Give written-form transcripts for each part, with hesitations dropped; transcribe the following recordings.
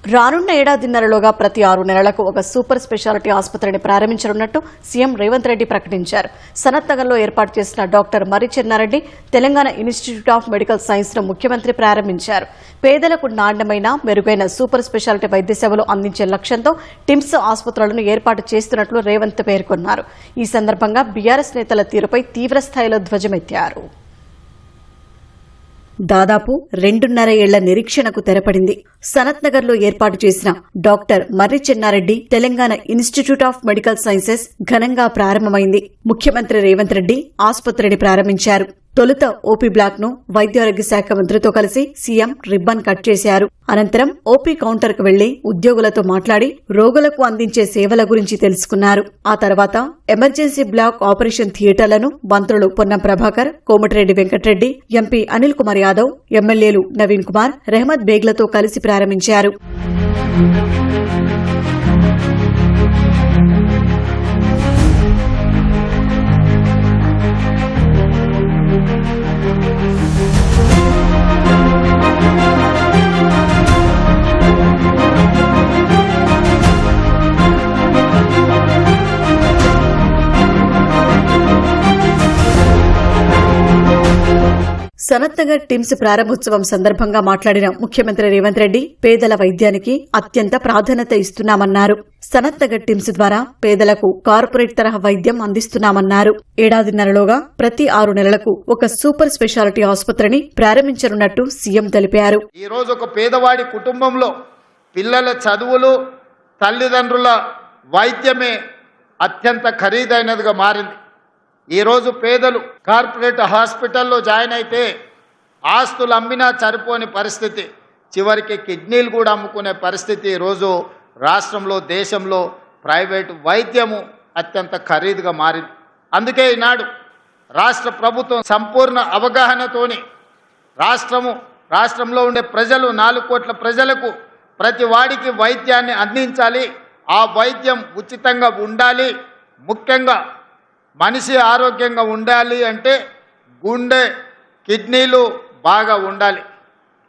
రానున్న ఏడాదిన్నరలోగా ప్రతి 6 నెలలకు ఒక సూపర్ స్పెషాలిటీ ఆసుపత్రిని ప్రారంభించనున్నట్టు సీఎం రేవంత్ రెడ్డి ప్రకటించారు. సనత్ నగర్లో ఏర్పాటు చేసిన doctor Marri Chennareddy Telangana institute of medical science ను ముఖ్యమంత్రి ప్రారంభించారు. పేదలకు నాణ్యమైన మెరుగైన సూపర్ స్పెషాలిటీ వైద్య సేవలు అందించే లక్ష్యంతో టిమ్స్ ఆసుపత్రులను ఏర్పాటు చేస్తున్నట్లు రేవంత్ పేర్కొన్నారు. ఈ సందర్భంగా బీఆర్ఎస్ నేతల తీరుపై తీవ్రస్థాయిలో ధ్వజమెత్తారు. దాదాపు 2.5 ఏళ్ల నిరీక్షణకు తెరపడింది. సనత్ నగర్ లో ఏర్పాటు చేసిన doctor Marri Chennareddy Telangana institute of medical sciences ఘనంగా ప్రారంభమైంది. ముఖ్యమంత్రి రేవంత్ రెడ్డి ఆసుపత్రిని ప్రారంభించారు. తొలుత ఓపీ బ్లాక్ ను వైద్యారోగ్య శాఖ మంత్రితో కలిసి సీఎం రిబ్బన్ కట్ చేశారు. అనంతరం ఓపీ కౌంటర్ కు వెళ్లి ఉద్యోగులతో మాట్లాడి రోగులకు అందించే సేవల గురించి తెలుసుకున్నారు. ఆ తర్వాత ఎమర్జెన్సీ బ్లాక్ ఆపరేషన్ థియేటర్లను మంత్రులు పొన్నం ప్రభాకర్, కోమటిరెడ్డి వెంకటరెడ్డి, ఎంపీ అనిల్ కుమార్ యాదవ్, ఎమ్మెల్యేలు నవీన్ కుమార్, రెహమత్ బేగ్లతో కలిసి ప్రారంభించారు. సనత్ నగర్ టిమ్స్ ప్రారంభోత్సవం సందర్భంగా మాట్లాడిన ముఖ్యమంత్రి రేవంత్ రెడ్డి పేదల వైద్యానికి అత్యంత ప్రాధాన్యత ఇస్తున్నామన్నారు. సనత్ నగర్ టిమ్స్ ద్వారా పేదలకు కార్పొరేట్ తరహా వైద్యం అందిస్తున్నామన్నారు. ఏడాదిన్నరలోగా ప్రతి 6 నెలలకు ఒక సూపర్ స్పెషాలిటీ ఆసుపత్రిని ప్రారంభించనున్నట్టు సీఎం తెలిపారు. ఈ రోజు ఒక పేదవాడి కుటుంబంలో పిల్లల చదువులు, తల్లిదండ్రుల వైద్యమే అత్యంత ఖరీదైనదిగా మారింది. ఈరోజు పేదలు కార్పొరేట్ హాస్పిటల్లో జాయిన్ అయితే ఆస్తులు అమ్మినా సరిపోని పరిస్థితి, చివరికి కిడ్నీలు కూడా అమ్ముకునే పరిస్థితి ఈరోజు రాష్ట్రంలో, దేశంలో ప్రైవేటు వైద్యము అత్యంత ఖరీదుగా మారింది. అందుకే ఈనాడు రాష్ట్ర ప్రభుత్వం సంపూర్ణ అవగాహనతోని రాష్ట్రంలో ఉండే ప్రజలు 4 కోట్ల ప్రజలకు ప్రతి వాడికి వైద్యాన్ని అందించాలి. ఆ వైద్యం ఉచితంగా ఉండాలి. ముఖ్యంగా మనిషి ఆరోగ్యంగా ఉండాలి అంటే గుండె, కిడ్నీలు బాగా ఉండాలి.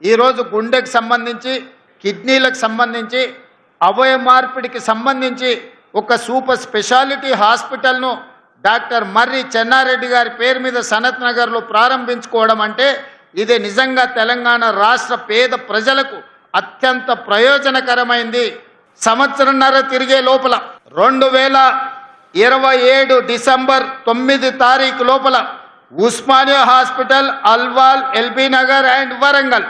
ఈరోజు గుండెకు సంబంధించి, కిడ్నీలకు సంబంధించి, అవయవ మార్పిడికి సంబంధించి ఒక super speciality హాస్పిటల్ను doctor Marri Chennareddy గారి పేరు మీద సనత్ నగర్లో ప్రారంభించుకోవడం అంటే ఇది నిజంగా తెలంగాణ రాష్ట్ర పేద ప్రజలకు అత్యంత ప్రయోజనకరమైంది. సంవత్సరంన్నర తిరిగే లోపల 2027 డిసెంబర్ 9 తారీఖు లోపల Osmania hospital, Alwal, LB Nagar and Warangal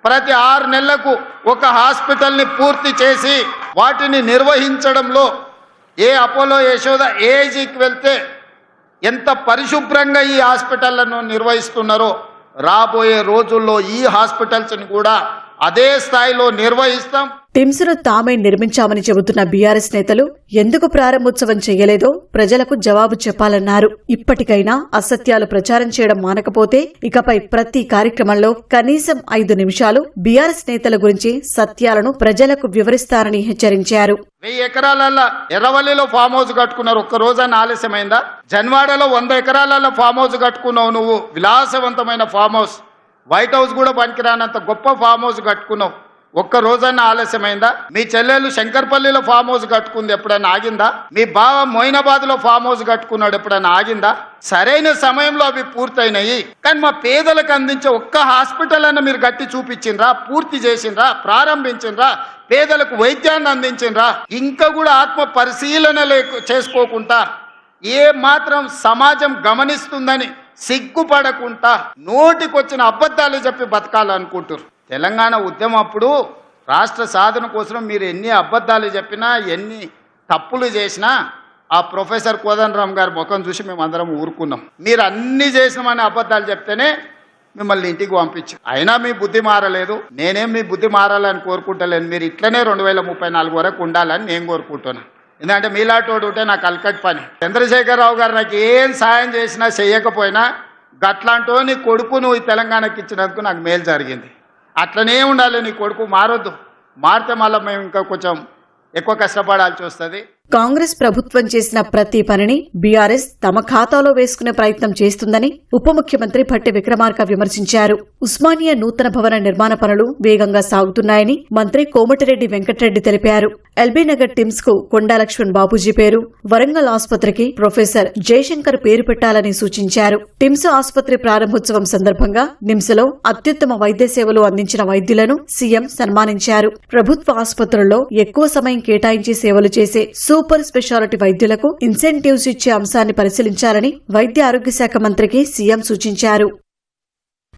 ప్రతి 6 నెలలకు ఒక హాస్పిటల్ని పూర్తి చేసి వాటిని నిర్వహించడంలో ఏ అపోలో, యశోద, ఏఐజీకి వెళ్తే ఎంత పరిశుభ్రంగా ఈ హాస్పిటళ్లను నిర్వహిస్తున్నారో రాబోయే రోజుల్లో ఈ హాస్పిటల్స్ని కూడా అదే స్థాయిలో నిర్వహిస్తాం. టిమ్స్ ను తామే నిర్మించామని చెబుతున్న బీఆర్ఎస్ నేతలు ఎందుకు ప్రారంభోత్సవం చేయలేదో ప్రజలకు జవాబు చెప్పాలన్నారు. ఇప్పటికైనా అసత్యాలు ప్రచారం చేయడం మానకపోతే ఇకపై ప్రతి కార్యక్రమంలో కనీసం 5 నిమిషాలు బీఆర్ఎస్ నేతల గురించి సత్యాలను ప్రజలకు వివరిస్తారని హెచ్చరించారు. 1000 ఎకరాలలో ఎర్రవల్లిలో ఫామ్ హౌస్ కట్టుకున్నారు. ఒక్క రోజైనా ఆలస్యమైందా? జన్వాడలో 100 ఎకరాలలో ఫామ్ హౌస్ కట్టుకున్నావు. నువ్వు విలాసవంతమైన ఫామ్ హౌస్, వైట్ హౌస్ కూడా పనికిరానంత గొప్ప ఫామ్ హౌస్ కట్టుకున్నావు. ఒక్క రోజన్నా ఆలస్యమైందా? మీ చెల్లెలు శంకర్పల్లిలో ఫామ్ హౌస్ కట్టుకుంది, ఎప్పుడైనా ఆగిందా? మీ బావ మొయినాబాద్ లో ఫామ్ హౌస్ కట్టుకున్నాడు, ఎప్పుడైనా ఆగిందా? సరైన సమయంలో అవి పూర్తయినాయి. కానీ మా పేదలకు అందించే ఒక్క హాస్పిటల్ అన్న మీరు కట్టి చూపించిండ్రా? పూర్తి చేసిండ్రా? ప్రారంభించిండ్రా? పేదలకు వైద్యాన్ని అందించిండ్రా? ఇంకా కూడా ఆత్మ పరిశీలన చేసుకోకుండా ఏ మాత్రం సమాజం గమనిస్తుందని సిగ్గుపడకుండా నోటికొచ్చిన అబద్ధాలు చెప్పి బతకాలనుకుంటారు. తెలంగాణ ఉద్యమం అప్పుడు రాష్ట్ర సాధన కోసం మీరు ఎన్ని అబద్ధాలు చెప్పినా, ఎన్ని తప్పులు చేసినా ఆ ప్రొఫెసర్ కోదండరామ్ గారి ముఖం చూసి మేము అందరం ఊరుకున్నాం. మీరు అన్ని చేసినామని అబద్ధాలు చెప్తేనే మిమ్మల్ని ఇంటికి పంపించాం. అయినా మీ బుద్ధి మారలేదు. నేనేం మీ బుద్ధి మారాలని కోరుకుంటలేను. మీరు ఇట్లనే 2034 వరకు ఉండాలని నేను కోరుకుంటున్నాను. ఎందుకంటే మీలాటోడు ఉంటే నాకు అలకట్ పని. చంద్రశేఖరరావు గారు నాకు ఏం సాయం చేసినా చేయకపోయినా గట్లాంటో నీ కొడుకు నువ్వు ఈ తెలంగాణకి ఇచ్చినందుకు నాకు మేలు జరిగింది. అట్లనే ఉండాలి. నీ కొడుకు మారొద్దు. మారితే మళ్ళీ మేము ఇంకా కొంచెం ఎక్కువ కష్టపడాల్సి వస్తుంది. కాంగ్రెస్ ప్రభుత్వం చేసిన ప్రతి పనిని బీఆర్ఎస్ తమ ఖాతాలో వేసుకునే ప్రయత్నం చేస్తుందని ఉప ముఖ్యమంత్రి భట్టి విక్రమార్క విమర్శించారు. ఉస్మానియా నూతన భవన నిర్మాణ పనులు వేగంగా సాగుతున్నాయని మంత్రి కోమటిరెడ్డి వెంకటరెడ్డి తెలిపారు. ఎల్బీనగర్ టిమ్స్ కు కొండా లక్ష్మణ్ బాబూజీ పేరు, వరంగల్ ఆసుపత్రికి ప్రొఫెసర్ జయశంకర్ పేరు పెట్టాలని సూచించారు. టిమ్స్ ఆసుపత్రి ప్రారంభోత్సవం సందర్భంగా నిమ్స్ లో అత్యుత్తమ వైద్య సేవలు అందించిన వైద్యులను సీఎం సన్మానించారు. ప్రభుత్వ ఆసుపత్రుల్లో ఎక్కువ సమయం కేటాయించి సేవలు చేసే సూపర్ స్పెషాలిటీ వైద్యులకు ఇన్సెంటివ్స్ ఇచ్చే అంశాన్ని పరిశీలించాలని వైద్య ఆరోగ్య శాఖ మంత్రికి సీఎం సూచించారు.